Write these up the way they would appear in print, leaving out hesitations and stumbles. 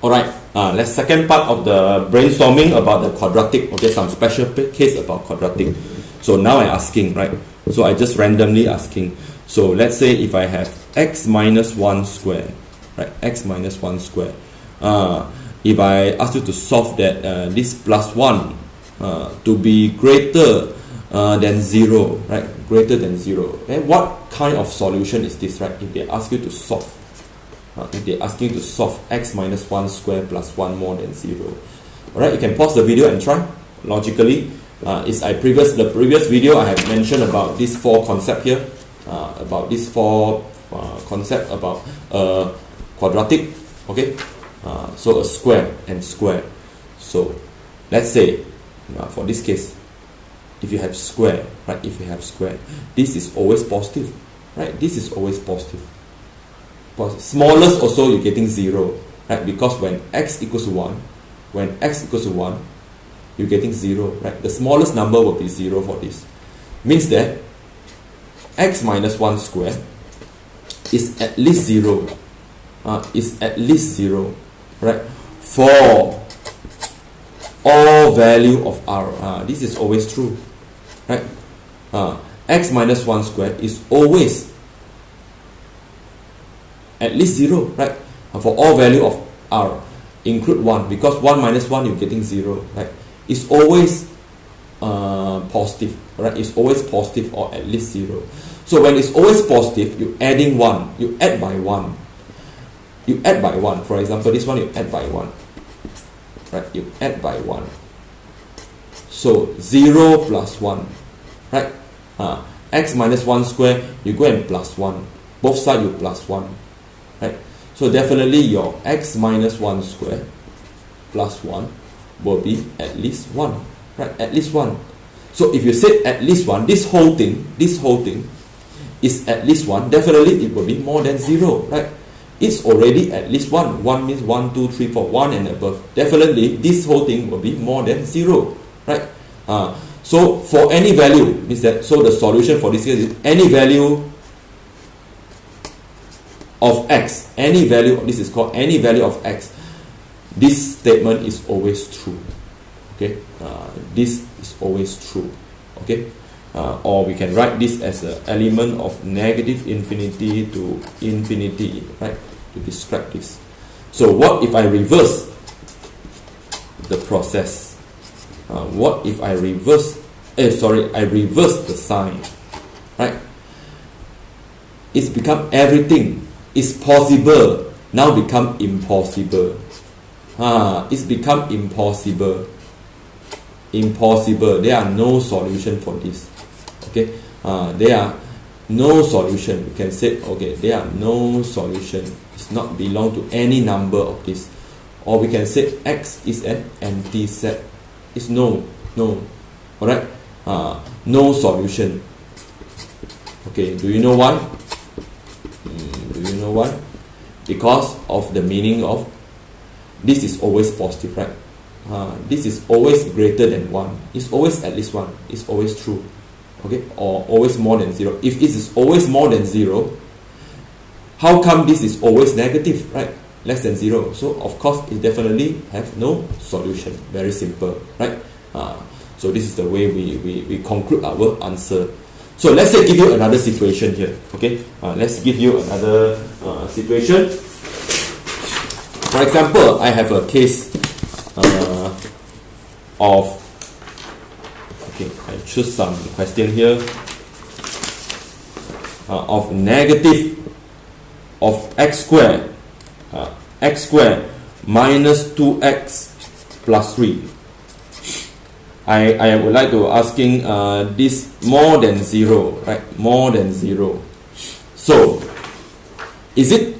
Alright, let's second part of the brainstorming about the quadratic. Okay, some special case about quadratic. So now I'm asking, right? So I just randomly asking. So let's say if I have x minus 1 square, right? X minus 1 square. If I ask you to solve that this plus 1 to be greater than 0, right? Greater than 0. And what kind of solution is this, right? If they ask you to solve. If they ask you to solve x minus 1 square plus 1 more than 0. Alright, you can pause the video and try logically. The previous video I have mentioned about these 4 concepts here. About these 4 concepts about quadratic. Okay, so a square and square. So let's say for this case, if you have square, right? If you have square, this is always positive, right? This is always positive. Smallest also you're getting 0, right? Because when x equals 1, you're getting 0, right? The smallest number will be 0 for this. Means that x minus 1 square is at least 0. Is at least 0, right? For all value of r. This is always true, right? X minus 1 square is always at least 0, right? For all value of r, include 1, because 1 minus 1 you're getting 0, right? It's always positive, right? It's always positive or at least 0. So when it's always positive, you're adding 1, you add by 1. You add by 1. For example, this one you add by 1, right? You add by 1. So 0 plus 1, right? X minus 1 square, you go and plus 1. Both sides you plus 1. Right? So definitely your x minus 1 square plus 1 will be at least 1, right? At least 1. So if you say at least 1, this whole thing is at least 1, definitely it will be more than 0, right? It's already at least 1. 1 means 1, 2, 3, 4, 1 and above. Definitely this whole thing will be more than 0, right? So for any value, means that, so the solution for this case is any value of x, any value, this is called any value of x, this statement is always true. Okay, this is always true. Okay, or we can write this as an element of negative infinity to infinity, right, to describe this. So what if I reverse the process? What if I reverse I reverse the sign, right? It's become everything is possible, now become impossible. It's become impossible. Impossible. There are no solution for this. Okay, there are no solution. You can say, okay, there are no solution. It's not belong to any number of this. Or we can say x is an empty set. It's no. Alright? No solution. Okay, do you know why? Do you know why? Because of the meaning of this is always positive, right? This is always greater than 1. It's always at least 1. It's always true. Okay? Or always more than 0. If it is always more than 0, how come this is always negative, right? Less than 0. So of course it definitely have no solution. Very simple, right? So this is the way we conclude our answer. So let's say give you another situation here. Okay, let's give you another situation. For example, I have a case of, okay, I choose some question here, of negative of x square minus 2x plus 3. I would like to asking this more than 0, right? More than 0. So is it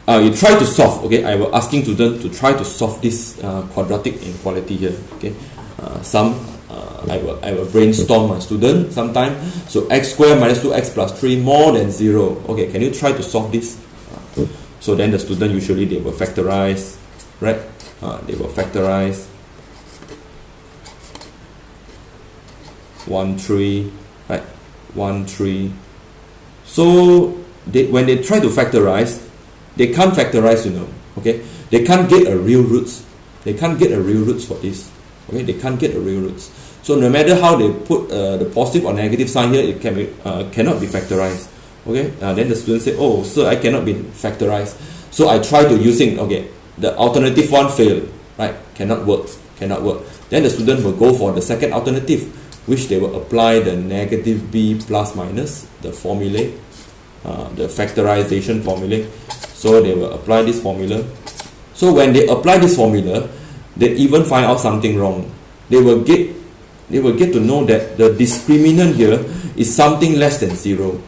you try to solve, okay? I will asking students to try to solve this quadratic inequality here. Okay, I will brainstorm my student sometime. So x squared minus 2x plus 3 more than 0. Okay, can you try to solve this? So then the student usually they will factorize, right? They will factorize 1, 3, right? 1, 3. So when they try to factorize, they can't factorize, Okay, they can't get a real roots. They can't get a real roots for this. Okay, they can't get a real roots. So no matter how they put the positive or negative sign here, it can be cannot be factorized. Okay, then the student say, oh, sir, I cannot be factorized. So I try to using, okay, the alternative one failed, right? Cannot work. Then the student will go for the second alternative, which they will apply the negative b plus minus, the formulae, the factorization formulae. So they will apply this formula. So when they apply this formula, they even find out something wrong. They will get to know that the discriminant here is something less than 0.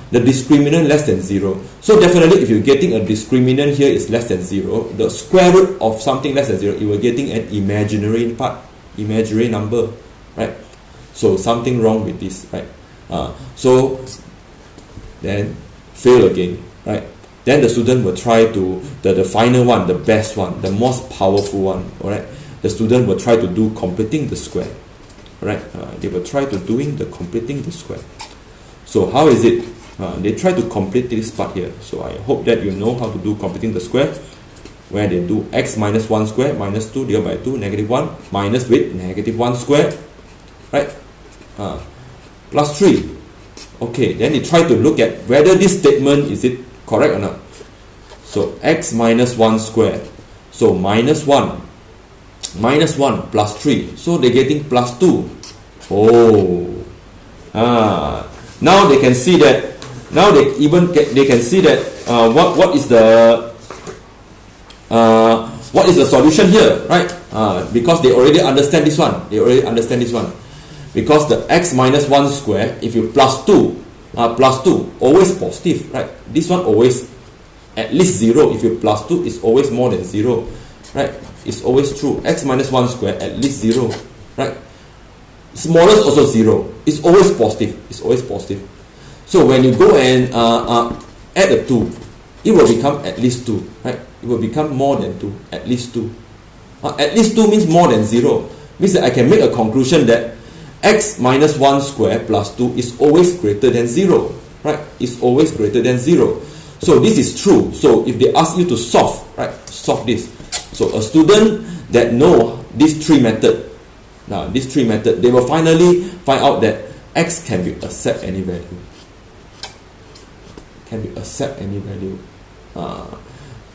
The discriminant less than 0. So definitely if you're getting a discriminant here is less than 0, the square root of something less than 0, you are getting an imaginary part, imaginary number, right? So something wrong with this, right? So then fail again, right? Then the student will try to, the final one, the best one, the most powerful one, alright? The student will try to do completing the square, right? They will try to doing the completing the square. So how is it? They try to complete this part here. So I hope that you know how to do completing the square, where they do x minus 1 square minus 2 divided by 2, negative 1, minus with negative 1 square, right? Plus 3. Okay, then they try to look at whether this statement is it correct or not. So x minus 1 square. So minus 1 plus 3. So they're getting plus 2. Oh. Now they can see that. Now they can see that what is the solution here, right? Because they already understand this one. Because the x minus 1 square, if you plus 2, always positive, right? This one always at least 0. If you plus 2, it's always more than 0, right? It's always true. X minus 1 square at least 0, right? Smallest also 0. It's always positive. So when you go and add a 2, it will become at least 2, right? It will become more than 2, at least 2. At least 2 means more than 0. Means that I can make a conclusion that x minus 1 square plus 2 is always greater than 0, right? It's always greater than 0. So this is true. So if they ask you to solve, right? Solve this. So a student that know these three methods, they will finally find out that x can be accept any value.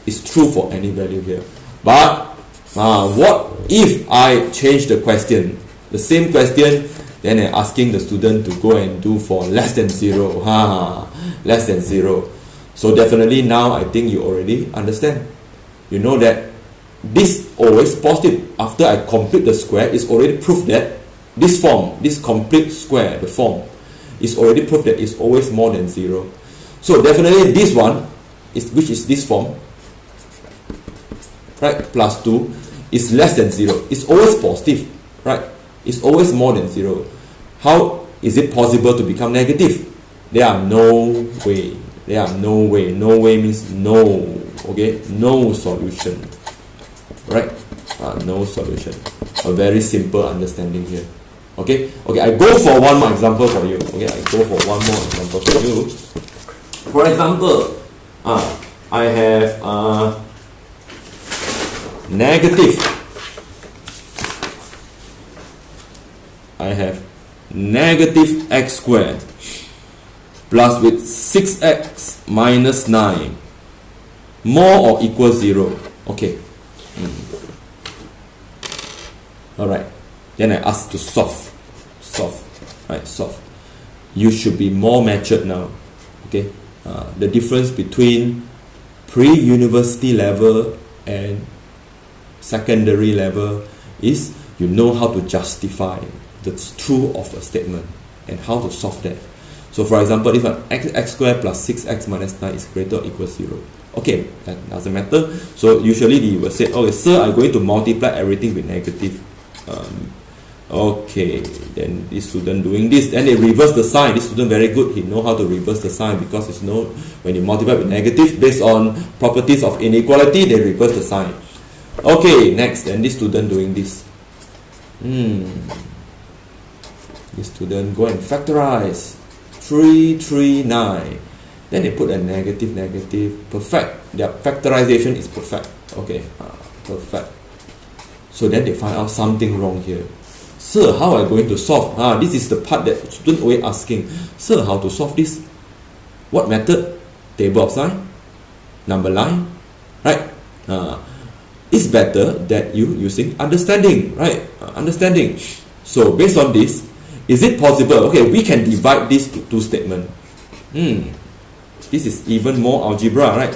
It's true for any value here. But what if I change the question? The same question, then I'm asking the student to go and do for less than 0. Less than 0. So definitely now I think you already understand. You know that this always positive. After I complete the square, it's already proof that this form, this complete square, the form, is already proof that it's always more than 0. So definitely this one, which is this form, right, plus 2, is less than 0. It's always positive, right? It's always more than 0. How is it possible to become negative? There are no way. No way means no. Okay, no solution. Right? No solution. A very simple understanding here. Okay. I go for one more example for you. For example, I have negative x squared plus with 6x minus 9 more or equal 0. Okay. Alright. Then I ask to solve. Solve. You should be more matured now. Okay. The difference between pre-university level and secondary level is you know how to justify the truth of a statement and how to solve that. So for example, this one, x squared plus 6x minus 9 is greater or equal 0. Okay, that doesn't matter. So usually you will say, okay, sir, I'm going to multiply everything with negative. Okay, then this student doing this, then they reverse the sign. This student very good, he know how to reverse the sign because it's know when you multiply with negative based on properties of inequality, they reverse the sign. Okay, next, then this student doing this. This student go and factorize 339 Then they put a negative, perfect. Their factorization is perfect. Okay, perfect. So then they find out something wrong here. Sir, how am I going to solve? This is the part that students always asking. Sir, how to solve this? What method? Table of sign, number line, right? It's better that you using understanding, right? Understanding. So based on this, is it possible? Okay, we can divide this to two statements. This is even more algebra, right?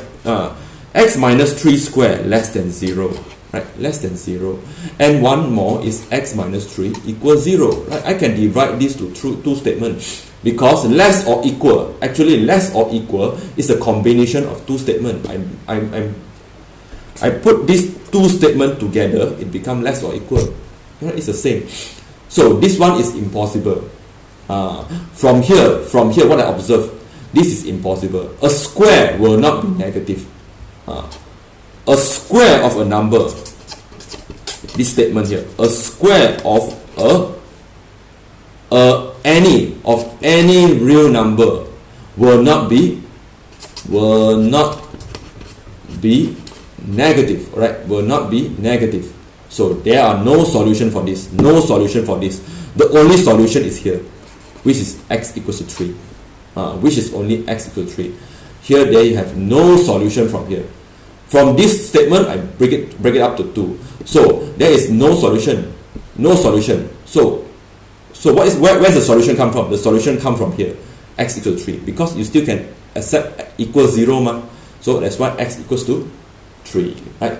X minus 3 squared less than 0, right? Less than 0. And one more is x minus 3 equals 0, right? I can divide this to two statements because less or equal, actually less or equal is a combination of two statements. I put these two statements together, it becomes less or equal. Right? It's the same. So this one is impossible. From here, what I observe, this is impossible. A square will not be negative. A square of a number, this statement here, a square of any real number will not be negative, right? Will not be negative. So there are no solution for this. No solution for this. The only solution is here, which is x equals to 3. Which is only x equals to 3. Here they have no solution from here. From this statement, I break it up to 2. So there is no solution. No solution. So where's the solution come from? The solution come from here. X equals to 3. Because you still can accept equals 0 ma. So that's why x equals to 3. Right?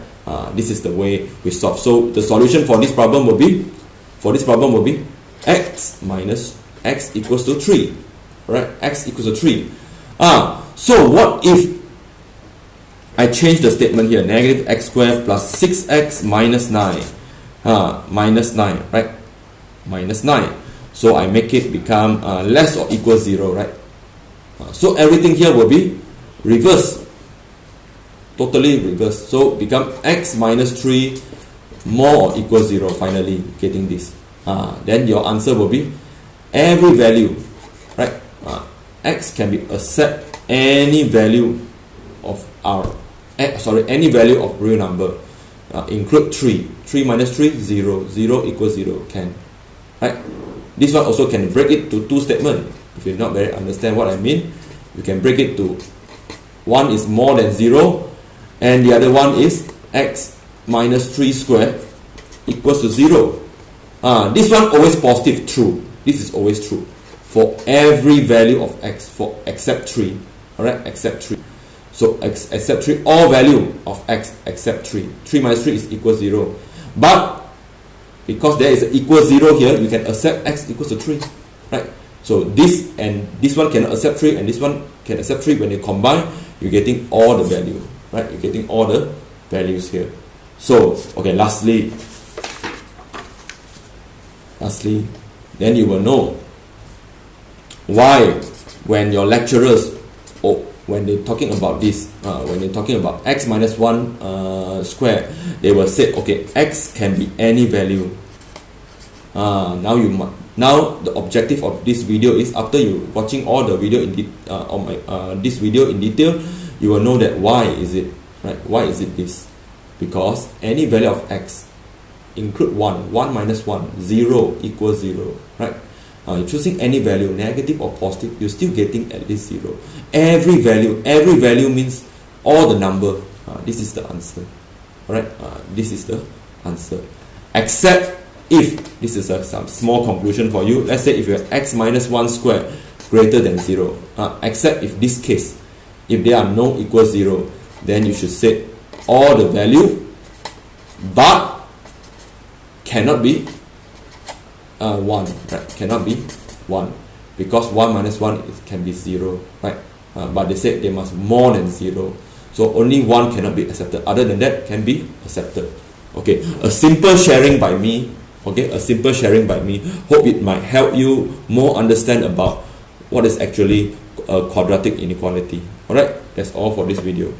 This is the way we solve. So the solution for this problem will be x minus x equals to 3. Right? X equals to 3. So what if I change the statement here? Negative x squared plus 6x minus 9. Minus 9, right? Minus 9. So I make it become less or equal 0, right? So everything here will be reversed. Totally reversed. So become x minus 3 more or equal 0. Finally getting this. Then your answer will be every value, right? X can be accept any value of R. Any value of real number. Include 3. 3 minus 3, 0. 0 equals 0. Can. Right? This one also can break it to two statements. If you not very understand what I mean, you can break it to one is more than 0 and the other one is x minus 3 squared equals to 0. This one always positive, true. This is always true for every value of x for except 3. Alright, except 3. So except 3, all value of x except 3. 3 minus 3 is equal 0. But because there is an equal 0 here, you can accept x equals to 3. Right? So this and this one cannot accept 3 and this one can accept 3. When you combine, you're getting all the value. Right? You're getting all the values here. So, okay, lastly, then you will know why when your lecturers, when they're talking about this, when they're talking about x minus 1 square, they will say, okay, x can be any value. Now the objective of this video is, after you watching all the video this video in detail, you will know that why is it, right? Why is it this? Because any value of x include 1 minus 1, 0 equals 0, right? You're choosing any value, negative or positive, you're still getting at least 0. Every value means all the number. This is the answer. Alright, this is the answer. Except if, this is some small conclusion for you, let's say if you have x minus 1 squared greater than 0, except if this case, if there are no equal 0, then you should set all the value, but cannot be 1, right? Cannot be 1 because 1 minus 1 can be 0, right? But they said they must more than 0, so only 1 cannot be accepted. Other than that, can be accepted. Okay, a simple sharing by me. Okay, a simple sharing by me. Hope it might help you more understand about what is actually a quadratic inequality. Alright, that's all for this video.